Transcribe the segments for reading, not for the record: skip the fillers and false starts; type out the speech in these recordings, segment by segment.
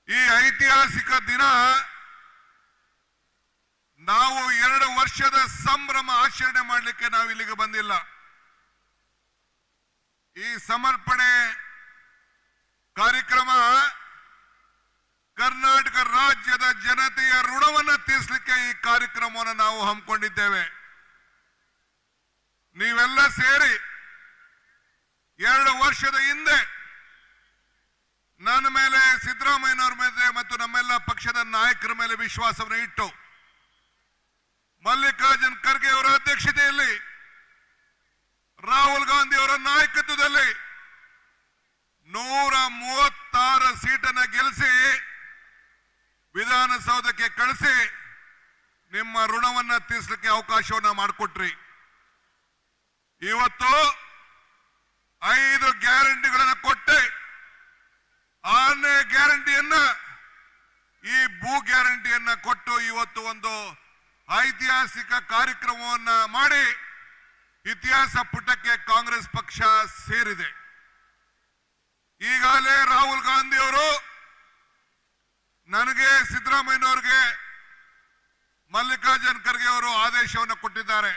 ಈ ಐತಿಹಾಸಿಕ ದಿನ ನಾವು 2 ವರ್ಷದ ಸಂಭ್ರಮ ಆಚರಣೆ ಮಾಡಲಿಕ್ಕೆ ನಾವು ಇಲ್ಲಿಗೆ ಬಂದಿಲ್ಲ. ಈ ಸಮರ್ಪಣೆ ಕಾರ್ಯಕ್ರಮ ಕರ್ನಾಟಕ ರಾಜ್ಯದ ಜನತೆಯ ಋಣವನ್ನು ತೀರಿಸಲಿಕ್ಕೆ ಈ ಕಾರ್ಯಕ್ರಮವನ್ನು ನಾವು ಹಮ್ಮಿಕೊಂಡಿದ್ದೇವೆ. ನೀವೆಲ್ಲ ಸೇರಿ 2 ವರ್ಷದ ಹಿಂದೆ ನನ್ನ ಮೇಲೆ, ಸಿದ್ದರಾಮಯ್ಯನವರ ಮೇಲೆ ಮತ್ತು ನಮ್ಮೆಲ್ಲ ಪಕ್ಷದ ನಾಯಕರ ಮೇಲೆ ವಿಶ್ವಾಸವನ್ನು ಇಟ್ಟು ಮಲ್ಲಿಕಾರ್ಜುನ್ ಖರ್ಗೆ ಅವರ ಅಧ್ಯಕ್ಷತೆಯಲ್ಲಿ, ರಾಹುಲ್ ಗಾಂಧಿ ಅವರ ನಾಯಕತ್ವದಲ್ಲಿ 136 ಸೀಟನ್ನು ಗೆಲ್ಲಿಸಿ ವಿಧಾನಸೌಧಕ್ಕೆ ಕಳಿಸಿ ನಿಮ್ಮ ಋಣವನ್ನು ತೀರಿಸಲಿಕ್ಕೆ ಅವಕಾಶವನ್ನು ಮಾಡಿಕೊಟ್ರಿ. ಇವತ್ತು 5 ಗ್ಯಾರಂಟಿಗಳನ್ನು ಕೊಟ್ಟೆ, 6ನೇ ಗ್ಯಾರಂಟಿಯನ್ನ, ಈ ಭೂ ಗ್ಯಾರಂಟಿಯನ್ನ ಕೊಟ್ಟು ಇವತ್ತು ಒಂದು ಐತಿಹಾಸಿಕ ಕಾರ್ಯಕ್ರಮವನ್ನ ಮಾಡಿ ಇತಿಹಾಸ ಪುಟಕ್ಕೆ ಕಾಂಗ್ರೆಸ್ ಪಕ್ಷ ಸೇರಿದೆ. ಈಗಾಗಲೇ ರಾಹುಲ್ ಗಾಂಧಿ ಅವರು ನನಗೆ, ಸಿದ್ದರಾಮಯ್ಯನವರಿಗೆ, ಮಲ್ಲಿಕಾರ್ಜುನ್ ಖರ್ಗೆ ಅವರು ಆದೇಶವನ್ನು ಕೊಟ್ಟಿದ್ದಾರೆ.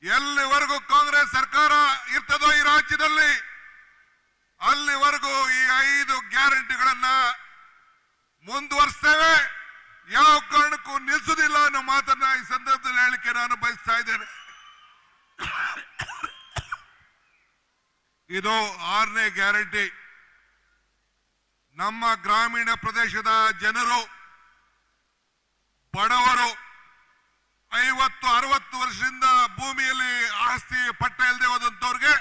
ಎಲ್ಲಿವರೆಗೂ ಕಾಂಗ್ರೆಸ್ ಸರ್ಕಾರ ಇರ್ತದೋ ಈ ರಾಜ್ಯದಲ್ಲಿ ಅಲ್ಲಿವರೆಗೂ ಈ 5 ಗ್ಯಾರಂಟಿಗಳನ್ನ ಮುಂದುವರಿಸ್ತೇವೆ, ಯಾವ ಕಾರಣಕ್ಕೂ ನಿಲ್ಲಿಸುವುದಿಲ್ಲ ಅನ್ನೋ ಮಾತನ್ನ ಈ ಸಂದರ್ಭದಲ್ಲಿ ಹೇಳಿಕೆ ನಾನು ಬಯಸ್ತಾ ಇದ್ದೇನೆ. ಇದು 6ನೇ ಗ್ಯಾರಂಟಿ. ನಮ್ಮ ಗ್ರಾಮೀಣ ಪ್ರದೇಶದ ಜನರು, ಬಡವರು, 50-60 ವರ್ಷದಿಂದ ಭೂಮಿಯಲ್ಲಿ ಆಸ್ತಿ ಪಟ್ಟ ಇಲ್ಲದೆ ಹೋದಂತವ್ರಿಗೆ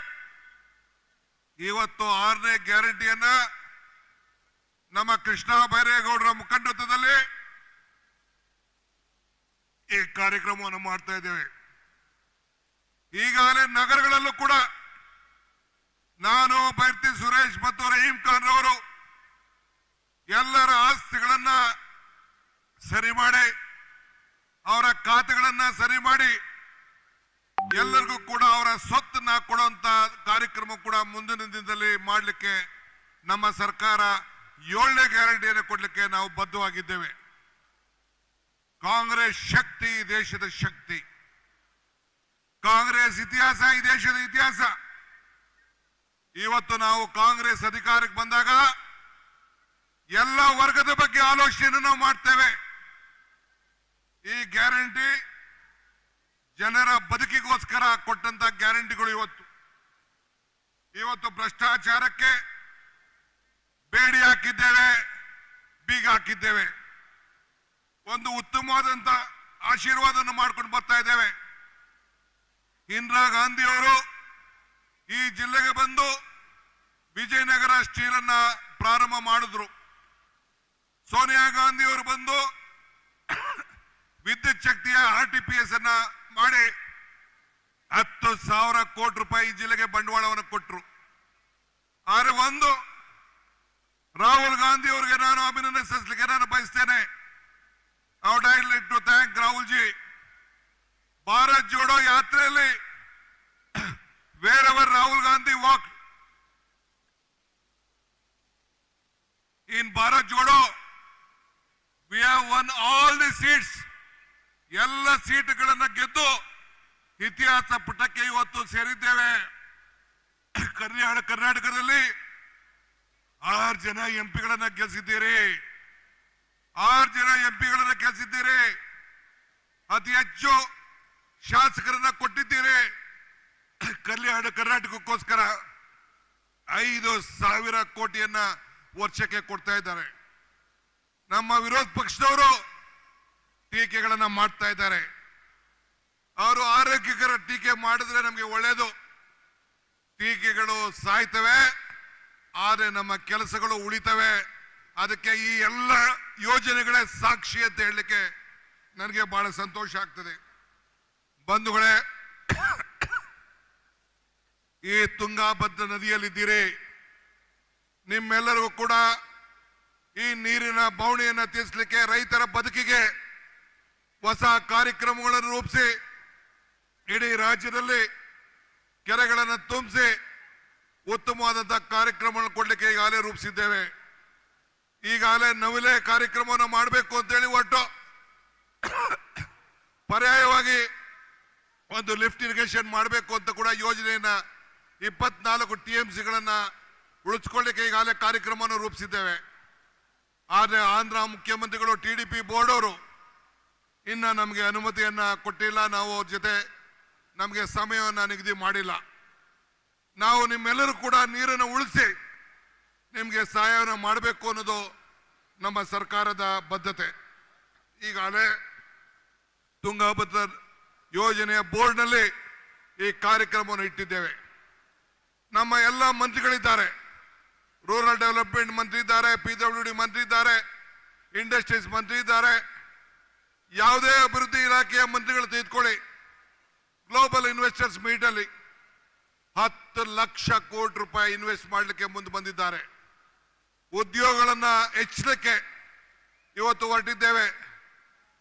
ಇವತ್ತು 6ನೇ ಗ್ಯಾರಂಟಿಯನ್ನ ನಮ್ಮ ಕೃಷ್ಣ ಬೈರೇಗೌಡರ ಮುಖಂಡತ್ವದಲ್ಲಿ ಈ ಕಾರ್ಯಕ್ರಮವನ್ನು ಮಾಡ್ತಾ ಇದ್ದೇವೆ. ಈಗಾಗಲೇ ನಗರಗಳಲ್ಲೂ ಕೂಡ ನಾನು, ಬೈರ್ತಿ ಸುರೇಶ್ ಮತ್ತು ರಹೀಂ ಖಾನ್ ಅವರು ಎಲ್ಲರ ಆಸ್ತಿಗಳನ್ನ ಸರಿ ಮಾಡಿ, ಅವರ ಖಾತೆಗಳನ್ನ ಸರಿ ಮಾಡಿ, ಎಲ್ಲರಿಗೂ ಕೂಡ ಅವರ ಸ್ವತ್ತನ್ನ ಕೊಡುವಂತ ಕಾರ್ಯಕ್ರಮ ಕೂಡ ಮುಂದಿನ ದಿನದಲ್ಲಿ ಮಾಡಲಿಕ್ಕೆ ನಮ್ಮ ಸರ್ಕಾರ 7ನೇ ಗ್ಯಾರಂಟಿಯನ್ನು ಕೊಡಲಿಕ್ಕೆ ನಾವು ಬದ್ಧವಾಗಿದ್ದೇವೆ. ಕಾಂಗ್ರೆಸ್ ಶಕ್ತಿ ಈ ದೇಶದ ಶಕ್ತಿ, ಕಾಂಗ್ರೆಸ್ ಇತಿಹಾಸ ಈ ದೇಶದ ಇತಿಹಾಸ. ಇವತ್ತು ನಾವು ಕಾಂಗ್ರೆಸ್ ಅಧಿಕಾರಕ್ಕೆ ಬಂದಾಗ ಎಲ್ಲ ವರ್ಗದ ಬಗ್ಗೆ ಆಲೋಚನೆಯನ್ನು ನಾವು ಮಾಡ್ತೇವೆ. ಈ ಗ್ಯಾರಂಟಿ ಜನರ ಬದುಕಿಗೋಸ್ಕರ ಕೊಟ್ಟಂತ ಗ್ಯಾರಂಟಿಗಳು. ಇವತ್ತು ಭ್ರಷ್ಟಾಚಾರಕ್ಕೆ ಬೇಡಿ ಹಾಕಿದ್ದೇವೆ, ಬೀಗ ಹಾಕಿದ್ದೇವೆ. ಒಂದು ಉತ್ತಮವಾದಂತ ಆಶೀರ್ವಾದವನ್ನು ಮಾಡ್ಕೊಂಡು ಬರ್ತಾ ಇದ್ದೇವೆ. ಇಂದಿರಾ ಗಾಂಧಿ ಅವರು ಈ ಜಿಲ್ಲೆಗೆ ಬಂದು ವಿಜಯನಗರ ಸ್ಟೀಲ್ ಅನ್ನ ಪ್ರಾರಂಭ ಮಾಡಿದ್ರು. ಸೋನಿಯಾ ಗಾಂಧಿ ಅವರು ಬಂದು ವಿದ್ಯುತ್ ಶಕ್ತಿಯ RTPS ಅನ್ನ ಮಾಡಿ 10,000 ಕೋಟಿ ರೂಪಾಯಿ ಈ ಜಿಲ್ಲೆಗೆ ಬಂಡವಾಳವನ್ನು ಕೊಟ್ಟರು. ಆದರೆ ಒಂದು ರಾಹುಲ್ ಗಾಂಧಿ ಅವರಿಗೆ ನಾನು ಅಭಿನಂದನೆ ಸಲ್ಲಿಸಲಿಕ್ಕೆ ನಾನು ಬಯಸ್ತೇನೆ. I would like to thank Rahul ji. Bharat Jodo ಯಾತ್ರೆಯಲ್ಲಿ wherever Rahul Gandhi walked in Bharat Jodo, we have won all the seats. ಎಲ್ಲ ಸೀಟುಗಳನ್ನು ಗೆದ್ದು ಇತಿಹಾಸ ಪುಟಕ್ಕೆ ಇವತ್ತು ಸೇರಿದ್ದೇವೆ. ಕರ್ನಾಟಕದಲ್ಲಿ 6 ಜನ MP ಗಳನ್ನ ಗೆಲ್ಲಿಸಿದ್ದೀರಿ, 6 ಜನ MP ಗಳನ್ನ ಗೆಲ್ಲಿಸಿದ್ದೀರಿ. ಅತಿ ಹೆಚ್ಚು ಶಾಸಕರನ್ನ ಕೊಟ್ಟಿದ್ದೀರಿ. ಕರ್ನಾಟಕಕ್ಕೋಸ್ಕರ 5,000 ಕೋಟಿಯನ್ನ ವರ್ಷಕ್ಕೆ ಕೊಡ್ತಾ ಇದ್ದಾರೆ. ನಮ್ಮ ವಿರೋಧ ಪಕ್ಷದವರು ಟೀಕೆಗಳನ್ನ ಮಾಡ್ತಾ ಇದ್ದಾರೆ. ಅವರು ಆರೋಗ್ಯಕರ ಟೀಕೆ ಮಾಡಿದ್ರೆ ನಮಗೆ ಒಳ್ಳೇದು. ಟೀಕೆಗಳು ಸಾಯ್ತವೆ, ಆದರೆ ನಮ್ಮ ಕೆಲಸಗಳು ಉಳಿತವೆ. ಅದಕ್ಕೆ ಈ ಎಲ್ಲ ಯೋಜನೆಗಳೇ ಸಾಕ್ಷಿ ಅಂತ ಹೇಳಲಿಕ್ಕೆ ನನಗೆ ಬಹಳ ಸಂತೋಷ ಆಗ್ತದೆ. ಬಂಧುಗಳೇ, ಈ ತುಂಗಾಭದ್ರಾ ನದಿಯಲ್ಲಿದ್ದೀರಿ. ನಿಮ್ಮೆಲ್ಲರಿಗೂ ಕೂಡ ಈ ನೀರಿನ ಬವಣೆಯನ್ನು ತೀರಿಸಲಿಕ್ಕೆ, ರೈತರ ಬದುಕಿಗೆ ಹೊಸ ಕಾರ್ಯಕ್ರಮಗಳನ್ನು ರೂಪಿಸಿ ಇಡೀ ರಾಜ್ಯದಲ್ಲಿ ಕೆರೆಗಳನ್ನು ತುಂಬಿಸಿ ಉತ್ತಮವಾದಂತಹ ಕಾರ್ಯಕ್ರಮಗಳನ್ನು ಕೊಡಲಿಕ್ಕೆ ಈಗಾಗಲೇ ರೂಪಿಸಿದ್ದೇವೆ. ಈಗಾಗಲೇ ನವಿಲೆ ಕಾರ್ಯಕ್ರಮವನ್ನು ಮಾಡಬೇಕು ಅಂತೇಳಿ ಒಟ್ಟು ಪರ್ಯಾಯವಾಗಿ ಒಂದು ಲಿಫ್ಟ್ ಇರಿಗೇಷನ್ ಮಾಡಬೇಕು ಅಂತ ಕೂಡ ಯೋಜನೆಯನ್ನ 24 TMCಗಳನ್ನ ಉಳಿಸ್ಕೊಳ್ಳಿಕ್ಕೆ ಈಗಾಗಲೇ ಕಾರ್ಯಕ್ರಮವನ್ನು ರೂಪಿಸಿದ್ದೇವೆ. ಆದರೆ ಆಂಧ್ರ ಮುಖ್ಯಮಂತ್ರಿಗಳು TDP ಬೋರ್ಡ್ ಅವರು ಇನ್ನ ನಮಗೆ ಅನುಮತಿಯನ್ನ ಕೊಟ್ಟಿಲ್ಲ. ನಾವು ಅವ್ರ ಜೊತೆ ನಮಗೆ ಸಮಯವನ್ನು ನಿಗದಿ ಮಾಡಿಲ್ಲ. ನಾವು ನಿಮ್ಮೆಲ್ಲರೂ ಕೂಡ ನೀರನ್ನು ಉಳಿಸಿ ನಿಮಗೆ ಸಹಾಯವನ್ನು ಮಾಡಬೇಕು ಅನ್ನೋದು ನಮ್ಮ ಸರ್ಕಾರದ ಬದ್ಧತೆ. ಈಗಾಗಲೇ ತುಂಗಭದ್ರಾ ಯೋಜನೆಯ ಬೋರ್ಡ್ನಲ್ಲಿ ಈ ಕಾರ್ಯಕ್ರಮವನ್ನು ಇಟ್ಟಿದ್ದೇವೆ. ನಮ್ಮ ಎಲ್ಲ ಮಂತ್ರಿಗಳಿದ್ದಾರೆ, ರೂರಲ್ ಡೆವಲಪ್ಮೆಂಟ್ ಮಂತ್ರಿ ಇದ್ದಾರೆ, PWD ಮಂತ್ರಿ ಇದ್ದಾರೆ, ಇಂಡಸ್ಟ್ರೀಸ್ ಮಂತ್ರಿ ಇದ್ದಾರೆ. ಯಾವುದೇ ಅಭಿವೃದ್ಧಿ ಇಲಾಖೆಯ ಮಂತ್ರಿಗಳು ತೆಗೆದುಕೊಳ್ಳಿ, ಗ್ಲೋಬಲ್ ಇನ್ವೆಸ್ಟರ್ಸ್ ಮೀಟ್ ಅಲ್ಲಿ 10 ಲಕ್ಷ ಕೋಟಿ ರೂಪಾಯಿ ಇನ್ವೆಸ್ಟ್ ಮಾಡಲಿಕ್ಕೆ ಮುಂದೆ ಬಂದಿದ್ದಾರೆ. ಉದ್ಯೋಗಗಳನ್ನ ಹೆಚ್ಚಲಿಕ್ಕೆ ಇವತ್ತು ಹೊರಟಿದ್ದೇವೆ.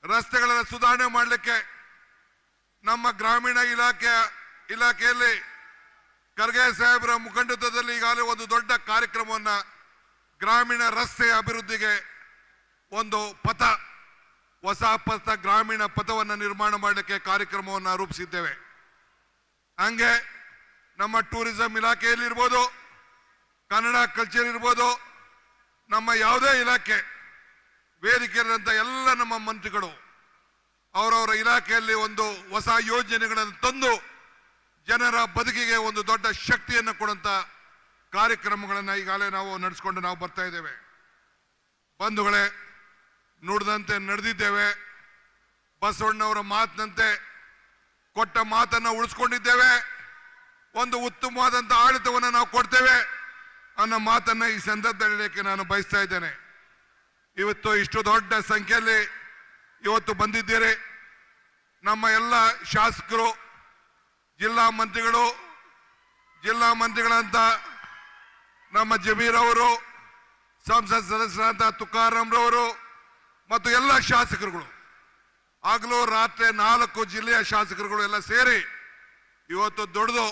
ರಸ್ತೆಗಳನ್ನು ಸುಧಾರಣೆ ಮಾಡಲಿಕ್ಕೆ ನಮ್ಮ ಗ್ರಾಮೀಣ ಇಲಾಖೆಯಲ್ಲಿ ಖರ್ಗೆ ಸಾಹೇಬರ ಮುಖಂಡತ್ವದಲ್ಲಿ ಈಗಾಗಲೇ ಒಂದು ದೊಡ್ಡ ಕಾರ್ಯಕ್ರಮವನ್ನ ಗ್ರಾಮೀಣ ರಸ್ತೆ ಅಭಿವೃದ್ಧಿಗೆ ಒಂದು ಪಥ, ಹೊಸ ಪಥ, ಗ್ರಾಮೀಣ ಪಥವನ್ನು ನಿರ್ಮಾಣ ಮಾಡಲಿಕ್ಕೆ ಕಾರ್ಯಕ್ರಮವನ್ನು ರೂಪಿಸಿದ್ದೇವೆ. ಹಂಗೆ ನಮ್ಮ ಟೂರಿಸಂ ಇಲಾಖೆಯಲ್ಲಿ ಇರ್ಬೋದು, ಕನ್ನಡ ಕಲ್ಚರ್ ಇರ್ಬೋದು, ನಮ್ಮ ಯಾವುದೇ ಇಲಾಖೆ ವೇದಿಕೆಯಲ್ಲಿರುವಂಥ ಎಲ್ಲ ನಮ್ಮ ಮಂತ್ರಿಗಳು ಅವರವರ ಇಲಾಖೆಯಲ್ಲಿ ಒಂದು ಹೊಸ ಯೋಜನೆಗಳನ್ನು ತಂದು ಜನರ ಬದುಕಿಗೆ ಒಂದು ದೊಡ್ಡ ಶಕ್ತಿಯನ್ನು ಕೊಡುವಂತ ಕಾರ್ಯಕ್ರಮಗಳನ್ನು ಈಗಾಗಲೇ ನಾವು ನಡೆಸಿಕೊಂಡು ನಾವು ಬರ್ತಾ ಇದ್ದೇವೆ. ಬಂಧುಗಳೇ, ನುಡಿದಂತೆ ನಡೆದಿದ್ದೇವೆ. ಬಸವಣ್ಣವರ ಮಾತಿನಂತೆ ಕೊಟ್ಟ ಮಾತನ್ನು ಉಳಿಸ್ಕೊಂಡಿದ್ದೇವೆ. ಒಂದು ಉತ್ತಮವಾದಂಥ ಆಡಳಿತವನ್ನು ನಾವು ಕೊಡ್ತೇವೆ ಅನ್ನೋ ಮಾತನ್ನ ಈ ಸಂದರ್ಭದಲ್ಲಿ ನಾನು ಬಯಸ್ತಾ ಇದ್ದೇನೆ. ಇವತ್ತು ಇಷ್ಟು ದೊಡ್ಡ ಸಂಖ್ಯೆಯಲ್ಲಿ ಇವತ್ತು ಬಂದಿದ್ದೀರಿ. ನಮ್ಮ ಎಲ್ಲ ಶಾಸಕರು, ಜಿಲ್ಲಾ ಮಂತ್ರಿಗಳಂತ ನಮ್ಮ ಜಮೀರ್ ಅವರು, ಸಂಸತ್ ಸದಸ್ಯರಾದಂಥ ತುಕಾರಾಮ್ ರವರು ಮತ್ತು ಎಲ್ಲ ಶಾಸಕರುಗಳು, ಆಗಲೂ ರಾತ್ರಿ 4 ಜಿಲ್ಲೆಯ ಶಾಸಕರುಗಳು ಎಲ್ಲ ಸೇರಿ ಇವತ್ತು ದುಡಿದು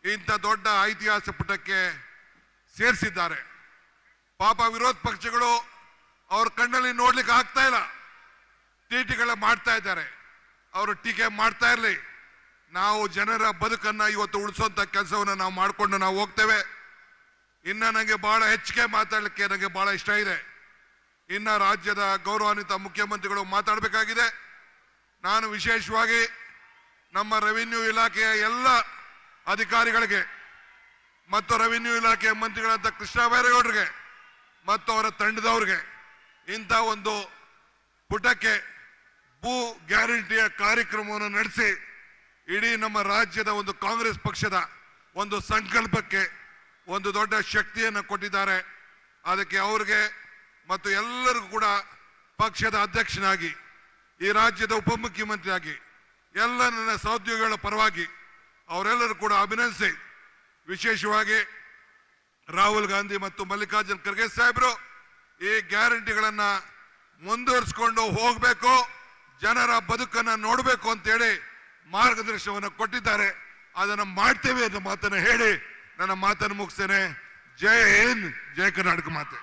ಇಂಥ ದೊಡ್ಡ ಐತಿಹಾಸಿಕ ಪುಟಕ್ಕೆ ಸೇರಿಸಿದ್ದಾರೆ. ಪಾಪ ವಿರೋಧ ಪಕ್ಷಗಳು ಅವ್ರ ಕಣ್ಣಲ್ಲಿ ನೋಡ್ಲಿಕ್ಕೆ ಆಗ್ತಾ ಇಲ್ಲ, ಟೀಕೆಗಳ ಮಾಡ್ತಾ ಇದ್ದಾರೆ. ಅವರು ಟೀಕೆ ಮಾಡ್ತಾ ಇರಲಿ, ನಾವು ಜನರ ಬದುಕನ್ನ ಇವತ್ತು ಉಳಿಸುವಂತ ಕೆಲಸವನ್ನು ನಾವು ಮಾಡಿಕೊಂಡು ನಾವು ಹೋಗ್ತೇವೆ. ಇನ್ನ ನನಗೆ ಬಹಳ ಹೆಚ್ಚಿಗೆ ಮಾತಾಡಲಿಕ್ಕೆ ನನಗೆ ಬಹಳ ಇಷ್ಟ ಇದೆ. ಇನ್ನ ರಾಜ್ಯದ ಗೌರವಾನ್ವಿತ ಮುಖ್ಯಮಂತ್ರಿಗಳು ಮಾತಾಡಬೇಕಾಗಿದೆ. ನಾನು ವಿಶೇಷವಾಗಿ ನಮ್ಮ ರೆವಿನ್ಯೂ ಇಲಾಖೆಯ ಎಲ್ಲ ಅಧಿಕಾರಿಗಳಿಗೆ ಮತ್ತು ರೆವಿನ್ಯೂ ಇಲಾಖೆಯ ಮಂತ್ರಿಗಳಂತ ಕೃಷ್ಣ ಬೈರೇಗೌಡರಿಗೆ ಮತ್ತು ಅವರ ತಂಡದವರಿಗೆ ಇಂಥ ಒಂದು ಪುಟಕ್ಕೆ ಭೂ ಗ್ಯಾರಂಟಿಯ ಕಾರ್ಯಕ್ರಮವನ್ನು ನಡೆಸಿ ಇಡೀ ನಮ್ಮ ರಾಜ್ಯದ ಒಂದು ಕಾಂಗ್ರೆಸ್ ಪಕ್ಷದ ಒಂದು ಸಂಕಲ್ಪಕ್ಕೆ ಒಂದು ದೊಡ್ಡ ಶಕ್ತಿಯನ್ನು ಕೊಟ್ಟಿದ್ದಾರೆ. ಅದಕ್ಕೆ ಅವರಿಗೆ ಮತ್ತು ಎಲ್ಲರಿಗೂ ಕೂಡ ಪಕ್ಷದ ಅಧ್ಯಕ್ಷನಾಗಿ, ಈ ರಾಜ್ಯದ ಉಪಮುಖ್ಯಮಂತ್ರಿಯಾಗಿ, ಎಲ್ಲ ನನ್ನ ಸಹೋದ್ಯೋಗಿಗಳ ಪರವಾಗಿ ಅವರೆಲ್ಲರೂ ಕೂಡ ಅಭಿನಂದಿಸಿ, ವಿಶೇಷವಾಗಿ ರಾಹುಲ್ ಗಾಂಧಿ ಮತ್ತು ಮಲ್ಲಿಕಾರ್ಜುನ್ ಖರ್ಗೆ ಸಾಹೇಬರು ಈ ಗ್ಯಾರಂಟಿಗಳನ್ನ ಮುಂದುವರಿಸಿಕೊಂಡು ಹೋಗಬೇಕು, ಜನರ ಬದುಕನ್ನ ನೋಡಬೇಕು ಅಂತೇಳಿ ಮಾರ್ಗದರ್ಶನವನ್ನು ಕೊಟ್ಟಿದ್ದಾರೆ. ಅದನ್ನು ಮಾಡ್ತೇವೆ ಅನ್ನೋ ಮಾತನ್ನು ಹೇಳಿ ನನ್ನ ಮಾತನ್ನು ಮುಗಿಸ್ತೇನೆ. ಜೈ ಹಿಂದ್, ಜೈ ಕರ್ನಾಟಕ ಮಾತೆ.